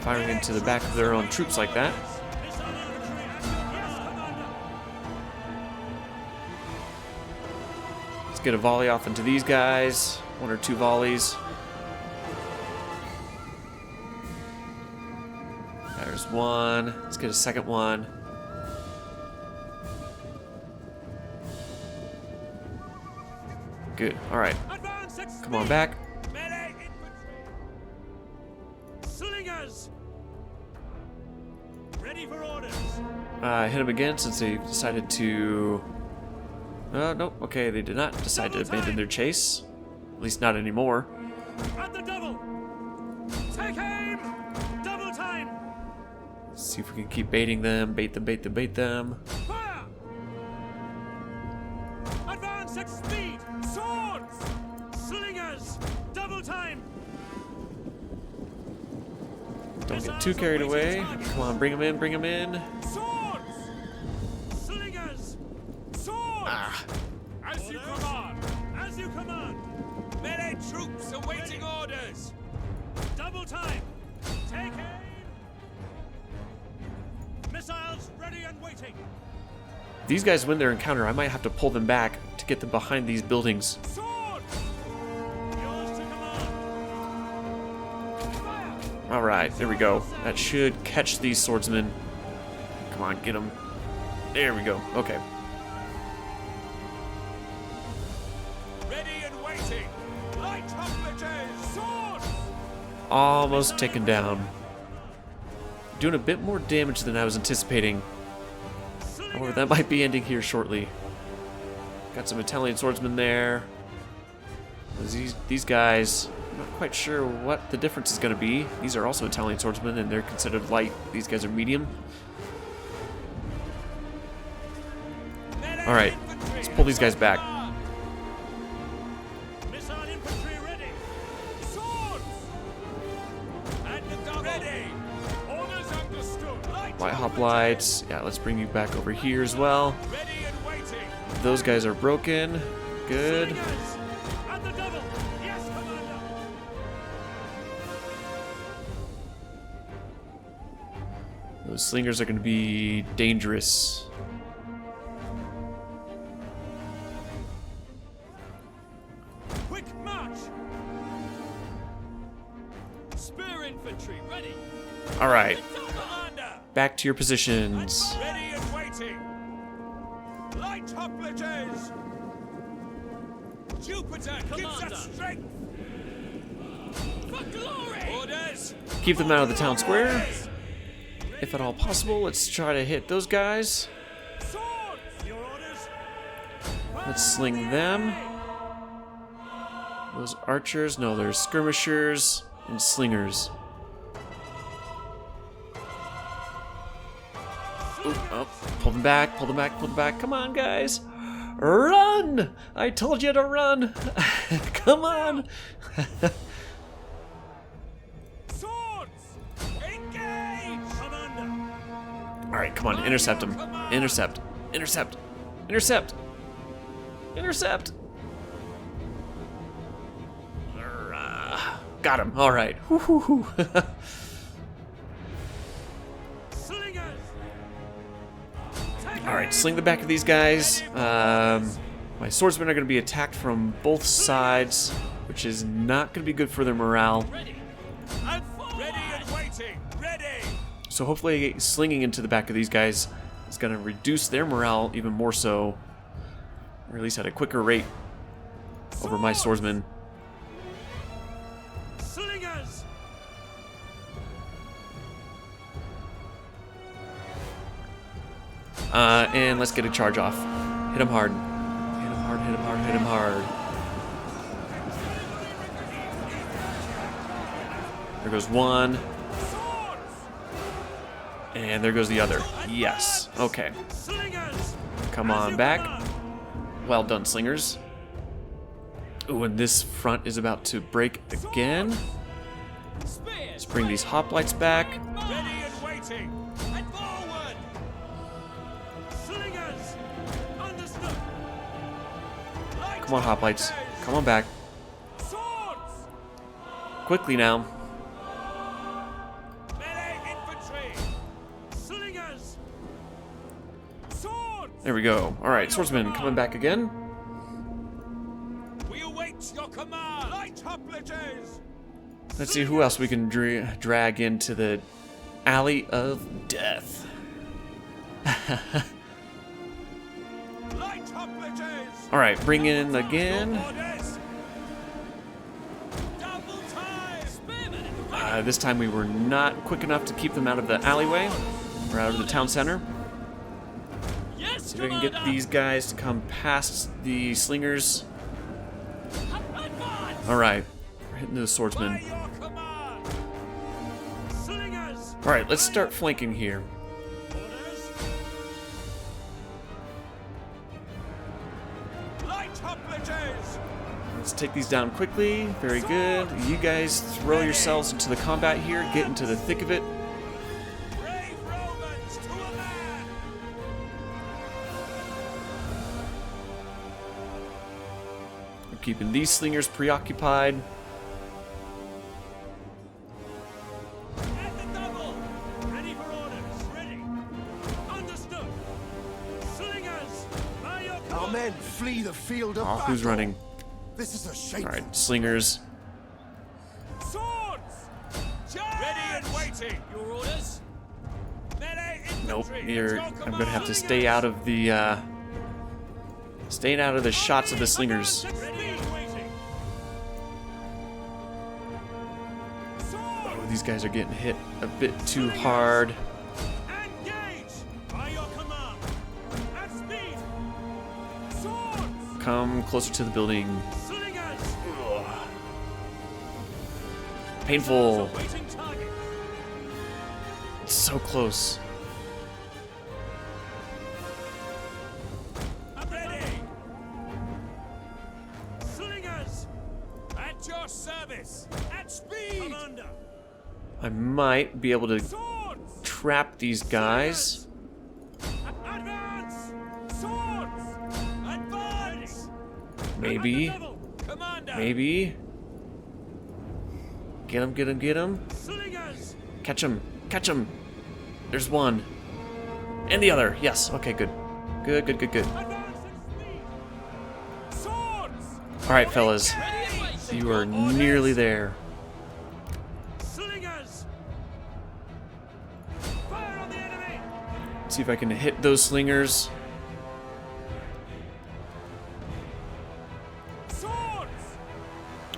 S1: Firing into the back of their own troops like that.
S3: Missile infantry active! Yes, Commander!
S1: Let's get a volley off into these guys. One or two volleys. There's one. Let's get a second one. Good. Alright.
S3: Advance at speed!
S1: Come on back.
S3: Melee infantry! Slingers! Ready for orders!
S1: Hit them again since they decided to... nope. Okay, they did not decide to abandon their chase. At least not anymore.
S3: At the double! Take aim! Double time!
S1: Let's see if we can keep baiting them. Bait them, bait them, bait them.
S3: Fire! Advance at speed! Swords! Slingers! Double time!
S1: Don't get too carried away. Come on, bring them in, bring them in.
S3: Swords! Slingers! Swords! As you command! As you command! Melee troops awaiting orders! Double time! Take aim! Missiles ready and waiting!
S1: If these guys win their encounter, I might have to pull them back to get them behind these buildings.
S3: Swords! Yours to command! Fire!
S1: Alright, there we go. That should catch these swordsmen. Come on, get them. There we go. Okay.
S3: Ready and waiting! Light trumpeters! Swords!
S1: Almost taken down. Doing a bit more damage than I was anticipating. However, that might be ending here shortly. Got some Italian swordsmen there. These guys, I'm not quite sure what the difference is going to be. These are also Italian swordsmen, and they're considered light. These guys are medium. Alright, let's pull these guys back.
S3: infantry ready. Swords! And the double. Ready. Orders understood. Light
S1: White hoplites. Yeah, let's bring you back over here as well.
S3: ready and waiting.
S1: Those guys are broken. Good.
S3: Slingers! And the double. Yes, Commander.
S1: Those slingers are going to be dangerous.
S3: Quick march.
S4: Spear infantry ready.
S1: All right,
S3: Commander.
S1: back to your positions.
S3: Ready and waiting. Light hoplites. Jupiter gives
S4: Commander.
S3: us strength.
S4: For glory!
S3: Orders.
S1: Keep them out of the town square, if at all possible. Let's try to hit those guys.
S3: Swords. Your orders.
S1: Let's sling them. Those archers, no, they're skirmishers and slingers. Ooh, oh, pull them back, pull them back, pull them back. Come on, guys. Run! I told you to run. Come on.
S3: Swords. Engage. Commander.
S1: All right, come on, intercept them. Intercept, intercept, intercept, intercept. Got him. All right. Woo-hoo-hoo.
S3: Slingers.
S1: All right, sling the back of these guys. My swordsmen are going to be attacked from both sides, which is not going to be good for their morale.
S4: Ready.
S3: And ready and waiting. Ready.
S1: So hopefully slinging into the back of these guys is going to reduce their morale even more so, or at least at a quicker rate over my swordsmen.
S3: Slingers.
S1: And let's get a charge off. Hit him hard. Hit him hard, hit him hard, hit him hard. There goes one. And there goes the other. Yes. Okay.
S3: Slingers.
S1: Come on back. Well done, slingers. Ooh, and this front is about to break again. Let's bring these hoplites back.
S3: Ready and waiting. And forward. Slingers. Understood. Light
S1: Come on, hoplites. Come on back.
S3: Swords.
S1: Quickly now.
S3: Melee infantry. Slingers. Swords.
S1: There we go. All right, swordsmen coming back again.
S3: We await your command. Light hoplites.
S1: Let's see who else we can drag into the Alley of Death.
S3: Light hoplites.
S1: All right, bring in again.
S3: Orders. Double time.
S1: This time we were not quick enough to keep them out of the alleyway or out of the town center.
S4: Yes,
S1: See if I can get these guys to come past the slingers. All right, we're hitting the swordsmen.
S3: By your command. Slingers.
S1: All right, let's start flanking here.
S3: Orders. Light hoplites.
S1: Let's take these down quickly. Very good. You guys throw yourselves into the combat here. Get into the thick of it.
S3: Brave Romans to a man.
S1: We're keeping these slingers preoccupied.
S3: At the double. Ready for orders. Ready. Understood. Slingers. By your
S5: Our
S3: command.
S5: men flee the field of
S1: Oh,
S5: battle.
S1: who's running?
S5: This is a shameful.
S1: All right, slingers.
S3: Swords. Charge. Ready and waiting.
S4: Your orders?
S3: Melee
S1: Nope.
S3: infantry.
S1: You're.
S3: At your
S1: I'm gonna have to
S3: command.
S1: stay out of the. Staying out of the shots of the slingers.
S3: Ready and waiting.
S1: Oh, these guys are getting hit a bit too hard.
S3: Engage! By your command! At speed! Swords!
S1: Come closer to the building.
S3: Slingers!
S1: Painful.
S3: Awaiting target!
S1: It's so close.
S3: Ready! Slingers! At your service! At speed! Commander!
S1: I might be able to
S3: Swords!
S1: trap these guys.
S3: Advance! Swords! Advance!
S1: Maybe.
S3: Commander!
S1: Maybe. Get him, get him, get him.
S3: Slingers!
S1: Catch him, catch him. There's one. And the other. Yes, okay, good. Good, good, good, good.
S3: Advance and speed! Swords!
S1: Alright, fellas. You are nearly there.
S3: Slingers! Fire on the enemy!
S1: See if I can hit those slingers.
S3: Swords!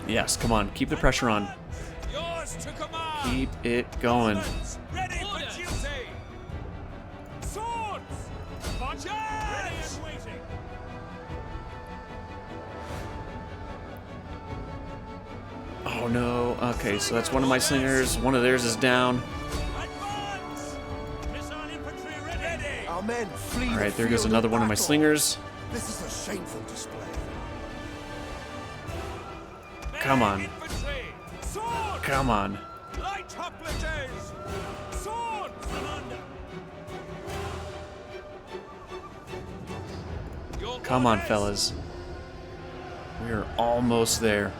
S1: Yes, come on. Keep the pressure on.
S3: Yours to command!
S1: Keep it going.
S3: Ready for duty! Swords! Charge! Ready and waiting!
S1: Oh no. Okay, so that's one of my slingers. One of theirs is down.
S3: Advance! Missile infantry ready!
S5: Our men flee the
S1: Alright, there goes
S5: field
S1: another one of my
S5: battle.
S1: slingers.
S5: This is a shameful display.
S1: Come on.
S3: Infantry! Swords!
S1: Come on.
S3: Light hoplites! Swords! Commander! Your
S1: Come on,
S3: orders!
S1: fellas. We're almost there.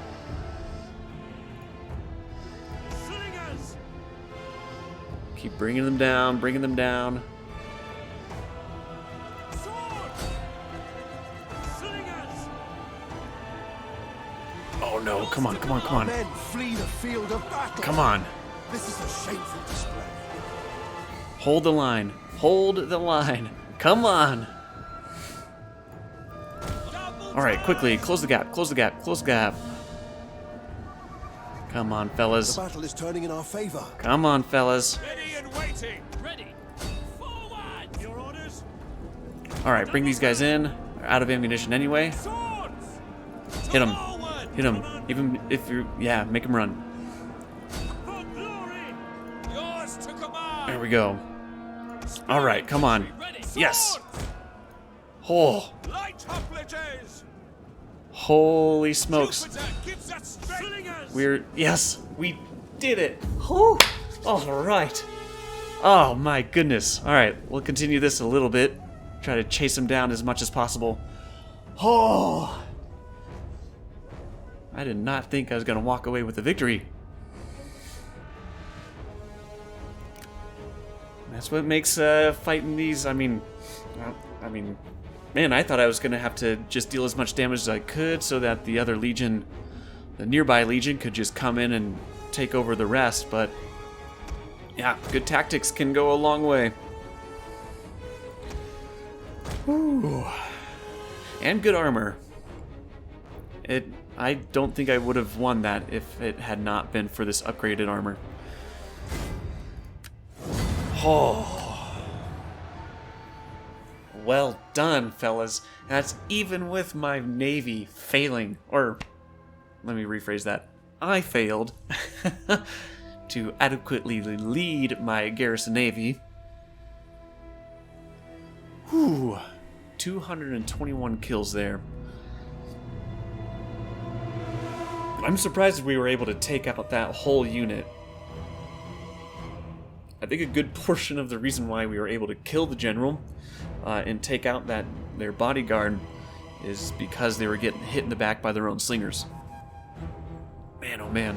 S3: Slingers!
S1: Keep bringing them down, bringing them down.
S3: Swords! Slingers!
S1: Oh no, come on, come on, come
S5: Our
S1: on.
S5: men flee the field of battle.
S1: Come on.
S5: This is a shameful display.
S1: Hold the line. Hold the line. Come on. Alright, quickly. Close the gap. Close the gap. Close the gap. Come on,
S5: The
S1: fellas.
S5: battle is turning in our favor.
S1: Come on, fellas.
S3: Ready and waiting! Ready! Forward! Your orders?
S1: Alright, bring these guys in. They're out of ammunition anyway.
S3: Swords!
S1: Hit them.
S3: Forward!
S1: Hit them. Even if you're... Yeah, make them run.
S3: For glory! Yours to command!
S1: There we go. Alright, come on. Yes. Oh,
S3: Light hoplites!
S1: holy smokes.
S3: Jupiter gives us strength!
S1: We're... Yes, we did it. Whew. Alright. Oh, my goodness. Alright, we'll continue this a little bit. Try to chase him down as much as possible. Oh. I did not think I was going to walk away with a victory. That's what makes fighting these, man, I thought I was going to have to just deal as much damage as I could so that the other legion, the nearby legion, could just come in and take over the rest, but yeah, good tactics can go a long way. Whew. And good armor. I don't think I would have won that if it had not been for this upgraded armor. Oh. Well done, fellas. That's even with my navy failing, or let me rephrase that. I failed to adequately lead my garrison navy. Whew. 221 kills there. I'm surprised we were able to take out that whole unit. I think a good portion of the reason why we were able to kill the general and take out their bodyguard is because they were getting hit in the back by their own slingers. Man, oh man.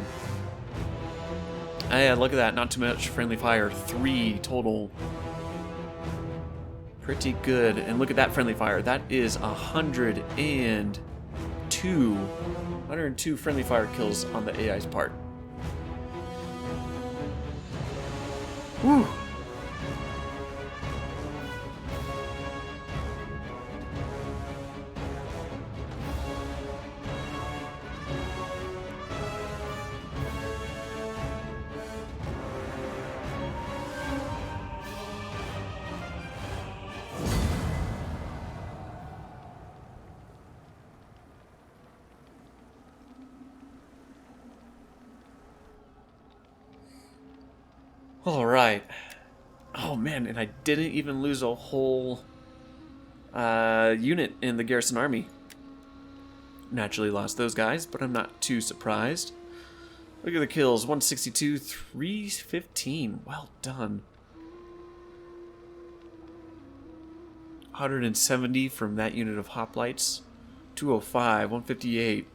S1: Yeah, look at that. Not too much friendly fire. 3 total. Pretty good. And look at that friendly fire. That is 102 friendly fire kills on the AI's part. Whew. All right. Oh man, and I didn't even lose a whole unit in the garrison army. Naturally lost those guys, but I'm not too surprised. Look at the kills. 162, 315. Well done. 170 from that unit of hoplites. 205, 158.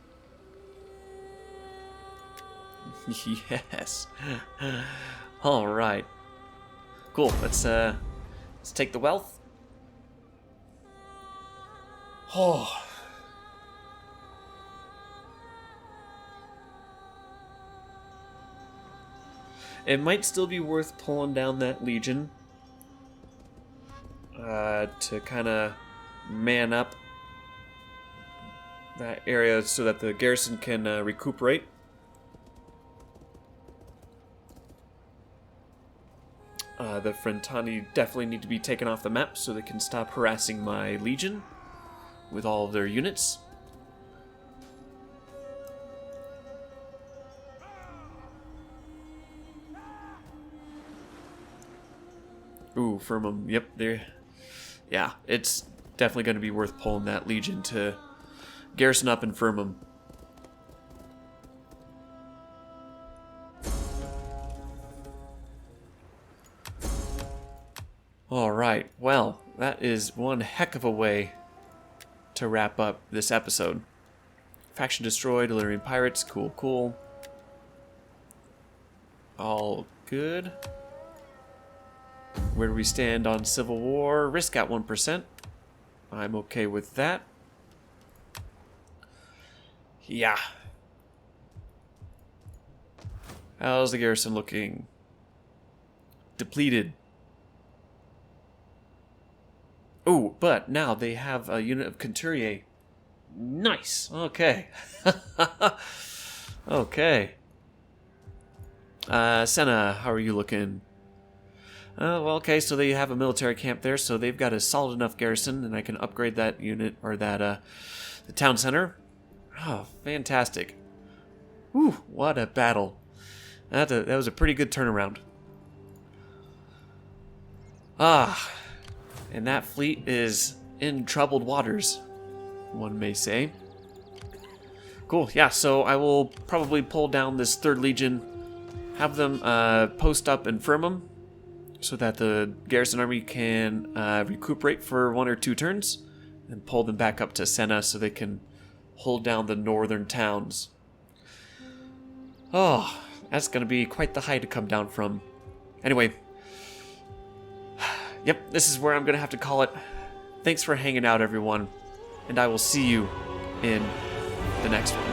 S1: Yes. All right. Cool. Let's take the wealth. Oh. It might still be worth pulling down that legion to kind of man up that area so that the garrison can recuperate. The Frentani definitely need to be taken off the map so they can stop harassing my legion with all of their units. Ooh, Firmum. Yep, there. Yeah, it's definitely going to be worth pulling that legion to garrison up in Firmum. Alright, well, that is one heck of a way to wrap up this episode. Faction destroyed, Illyrian pirates, cool, cool. All good. Where do we stand on Civil War? Risk at 1%. I'm okay with that. Yeah. How's the garrison looking? Depleted. Oh, but now they have a unit of Conturier. Nice. Okay. Okay. Senna, how are you looking? Well, okay, so they have a military camp there, so they've got a solid enough garrison, and I can upgrade that unit, or that, the town center. Oh, fantastic. Whew, what a battle. That was a pretty good turnaround. Ah, and that fleet is in troubled waters, one may say. Cool, yeah, so I will probably pull down this 3rd Legion, have them post up in Firmum, so that the garrison army can recuperate for 1 or 2 turns, and pull them back up to Senna so they can hold down the northern towns. Oh, that's going to be quite the high to come down from. Anyway, yep, this is where I'm going to have to call it. Thanks for hanging out, everyone, and I will see you in the next one.